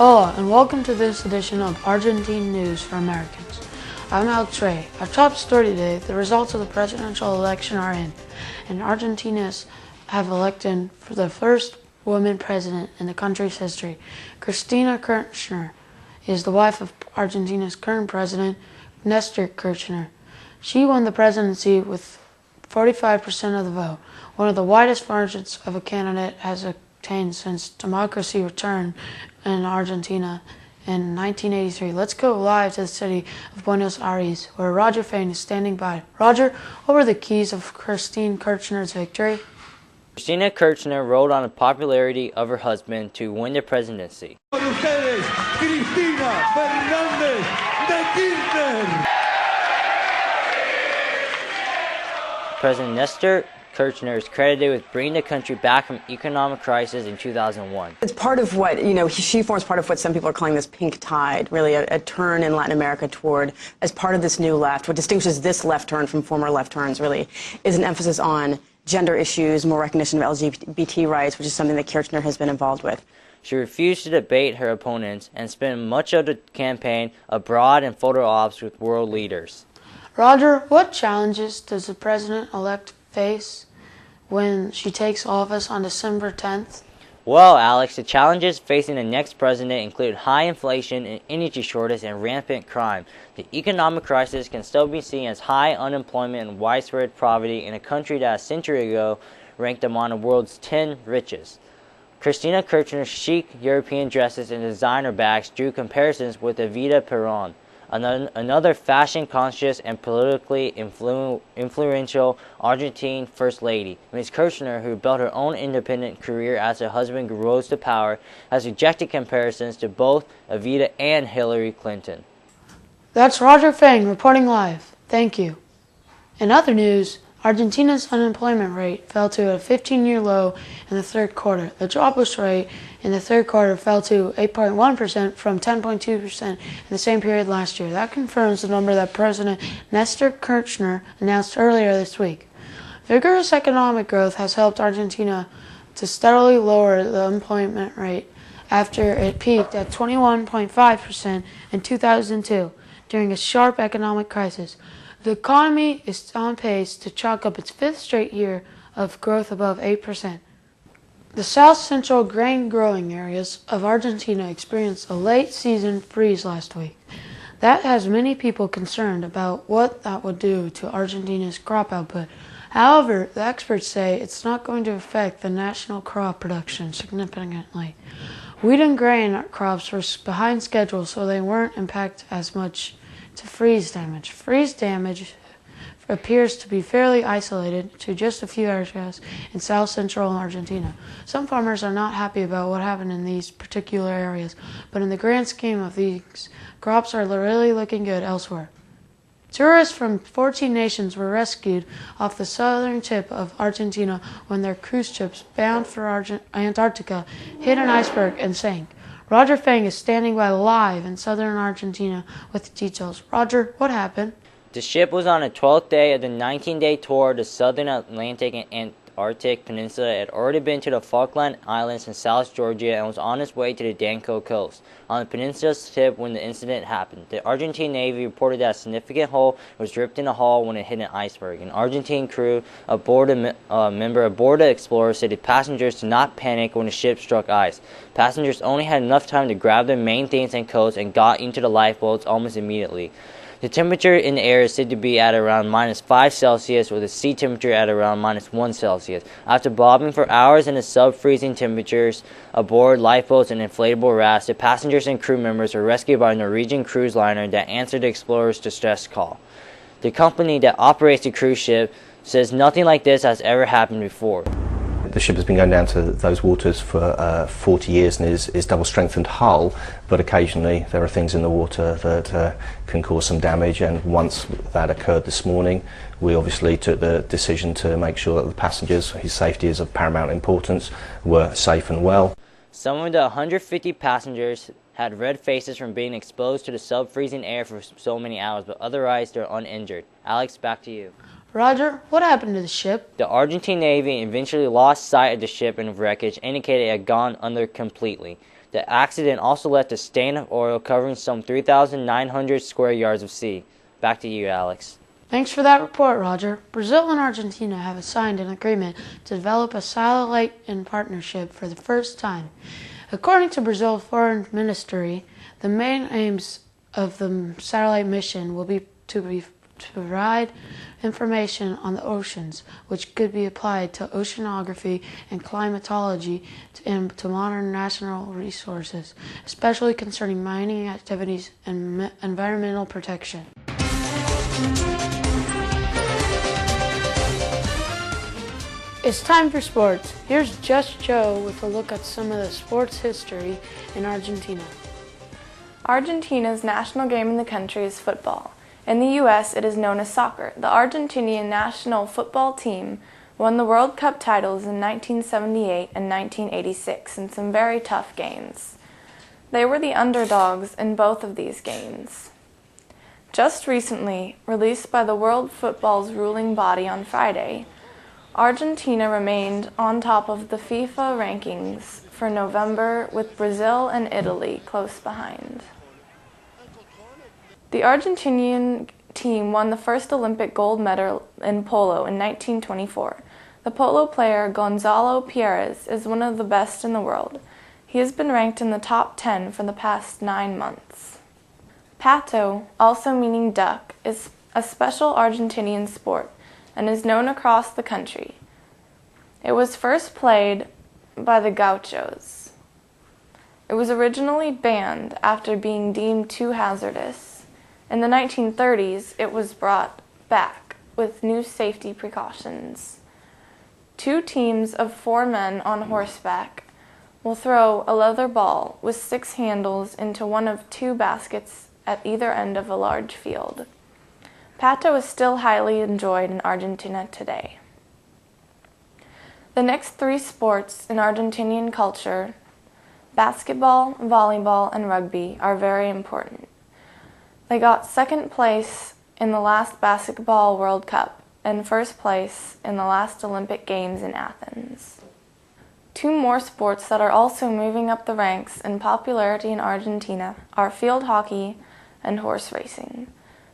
Hola, and welcome to this edition of Argentine News for Americans. I'm Alex Ray. Our top story today, the results of the presidential election are in, and Argentinians have elected for the first woman president in the country's history. Cristina Kirchner is the wife of Argentina's current president, Nestor Kirchner. She won the presidency with 45% of the vote, one of the widest margins of a candidate has obtained since democracy returned in Argentina in 1983. Let's go live to the city of Buenos Aires, where Roger Fain is standing by. Roger, what were the keys of Cristina Kirchner's victory? Cristina Kirchner rode on the popularity of her husband to win the presidency. President Nestor Kirchner is credited with bringing the country back from economic crisis in 2001. It's part of what, she forms part of what some people are calling this pink tide, really a turn in Latin America toward, as part of this new left. What distinguishes this left turn from former left turns, really, is an emphasis on gender issues, more recognition of LGBT rights, which is something that Kirchner has been involved with. She refused to debate her opponents and spent much of the campaign abroad in photo ops with world leaders. Roger, what challenges does the president-elect face when she takes office on December 10th? Well, Alex, the challenges facing the next president include high inflation, an energy shortage, and rampant crime. The economic crisis can still be seen as high unemployment and widespread poverty in a country that a century ago ranked among the world's 10 richest. Cristina Kirchner's chic European dresses and designer bags drew comparisons with Evita Perón, another fashion-conscious and politically influential Argentine First Lady. Ms. Kirchner, who built her own independent career as her husband rose to power, has rejected comparisons to both Evita and Hillary Clinton. That's Roger Fang reporting live. Thank you. In other news, Argentina's unemployment rate fell to a 15-year low in the third quarter. The jobless rate in the third quarter fell to 8.1% from 10.2% in the same period last year. That confirms the number that President Nestor Kirchner announced earlier this week. Vigorous economic growth has helped Argentina to steadily lower the unemployment rate after it peaked at 21.5% in 2002 during a sharp economic crisis. The economy is on pace to chalk up its fifth straight year of growth above 8%. The south-central grain-growing areas of Argentina experienced a late-season freeze last week. That has many people concerned about what that would do to Argentina's crop output. However, the experts say it's not going to affect the national crop production significantly. Wheat and grain crops were behind schedule, so they weren't impacted as much to freeze damage. Freeze damage appears to be fairly isolated to just a few areas in south-central Argentina. Some farmers are not happy about what happened in these particular areas, but in the grand scheme of these, crops are really looking good elsewhere. Tourists from 14 nations were rescued off the southern tip of Argentina when their cruise ships bound for Antarctica hit an iceberg and sank. Roger Fang is standing by live in southern Argentina with details. Roger, what happened? The ship was on the 12th day of the 19-day tour of the southern Atlantic and Antarctic Peninsula. It had already been to the Falkland Islands in South Georgia and was on its way to the Danco coast on the peninsula's tip when the incident happened. The Argentine Navy reported that a significant hole was ripped in the hull when it hit an iceberg. An Argentine crew member aboard the Explorer said the passengers did not panic when the ship struck ice. Passengers only had enough time to grab their main things and coats and got into the lifeboats almost immediately. The temperature in the air is said to be at around -5 Celsius, with the sea temperature at around -1 Celsius. After bobbing for hours in the sub-freezing temperatures aboard lifeboats and inflatable rafts, the passengers and crew members were rescued by a Norwegian cruise liner that answered the Explorer's distress call. The company that operates the cruise ship says nothing like this has ever happened before. The ship has been going down to those waters for 40 years and is double-strengthened hull, but occasionally there are things in the water that can cause some damage, and once that occurred this morning, we obviously took the decision to make sure that the passengers, whose safety is of paramount importance, were safe and well. Some of the 150 passengers had red faces from being exposed to the sub-freezing air for so many hours, but otherwise they're uninjured. Alex, back to you. Roger, what happened to the ship? The Argentine Navy eventually lost sight of the ship and wreckage, indicating it had gone under completely. The accident also left a stain of oil covering some 3,900 square yards of sea. Back to you, Alex. Thanks for that report, Roger. Brazil and Argentina have signed an agreement to develop a satellite in partnership for the first time. According to Brazil's Foreign Ministry, the main aims of the satellite mission will be to provide information on the oceans, which could be applied to oceanography and climatology and to modern national resources, especially concerning mining activities and environmental protection. It's time for sports. Here's Just Joe with a look at some of the sports history in Argentina. Argentina's national game in the country is football. In the U.S., it is known as soccer. The Argentinian national football team won the World Cup titles in 1978 and 1986 in some very tough games. They were the underdogs in both of these games. Just recently, released by the World Football's ruling body on Friday, Argentina remained on top of the FIFA rankings for November, with Brazil and Italy close behind. The Argentinian team won the first Olympic gold medal in polo in 1924. The polo player Gonzalo Pires is one of the best in the world. He has been ranked in the top 10 for the past 9 months. Pato, also meaning duck, is a special Argentinian sport and is known across the country. It was first played by the Gauchos. It was originally banned after being deemed too hazardous. In the 1930s, it was brought back with new safety precautions. 2 teams of 4 men on horseback will throw a leather ball with 6 handles into one of 2 baskets at either end of a large field. Pato is still highly enjoyed in Argentina today. The next 3 sports in Argentinian culture, basketball, volleyball, and rugby, are very important. They got 2nd place in the last Basketball World Cup and 1st place in the last Olympic Games in Athens. 2 more sports that are also moving up the ranks in popularity in Argentina are field hockey and horse racing.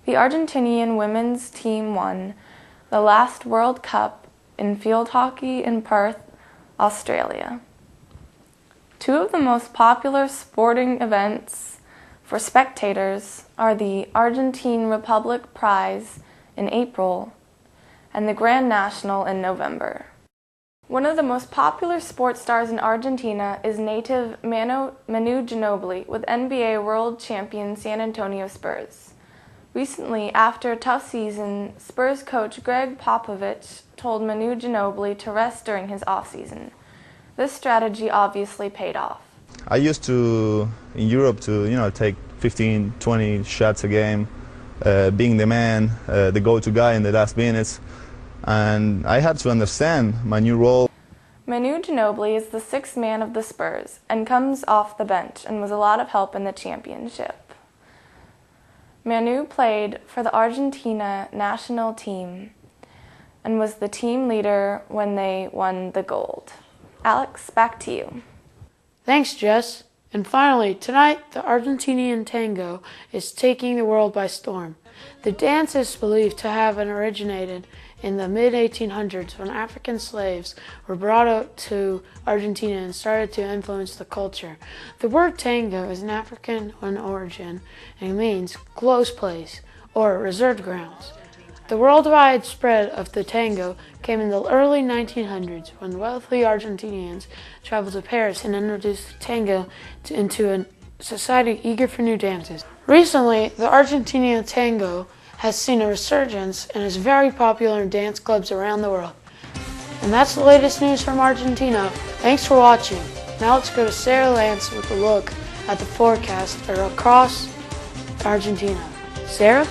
The Argentinian women's team won the last World Cup in field hockey in Perth, Australia. 2 of the most popular sporting events for spectators are the Argentine Republic Prize in April and the Grand National in November. One of the most popular sports stars in Argentina is native Manu Ginobili with NBA world champion San Antonio Spurs. Recently, after a tough season, Spurs coach Greg Popovich told Manu Ginobili to rest during his offseason. This strategy obviously paid off. I used to, in Europe, to take 15, 20 shots a game, being the man, the go-to guy in the last minutes, and I had to understand my new role. Manu Ginobili is the 6th man of the Spurs and comes off the bench and was a lot of help in the championship. Manu played for the Argentina national team and was the team leader when they won the gold. Alex, back to you. Thanks, Jess. And finally, tonight, the Argentinian tango is taking the world by storm. The dance is believed to have originated in the mid-1800s when African slaves were brought out to Argentina and started to influence the culture. The word tango is an African in origin and means close place or reserved grounds. The worldwide spread of the tango came in the early 1900s when wealthy Argentinians traveled to Paris and introduced the tango into a society eager for new dances. Recently, the Argentinian tango has seen a resurgence and is very popular in dance clubs around the world. And that's the latest news from Argentina. Thanks for watching. Now let's go to Sarah Lance with a look at the forecast across Argentina. Sarah?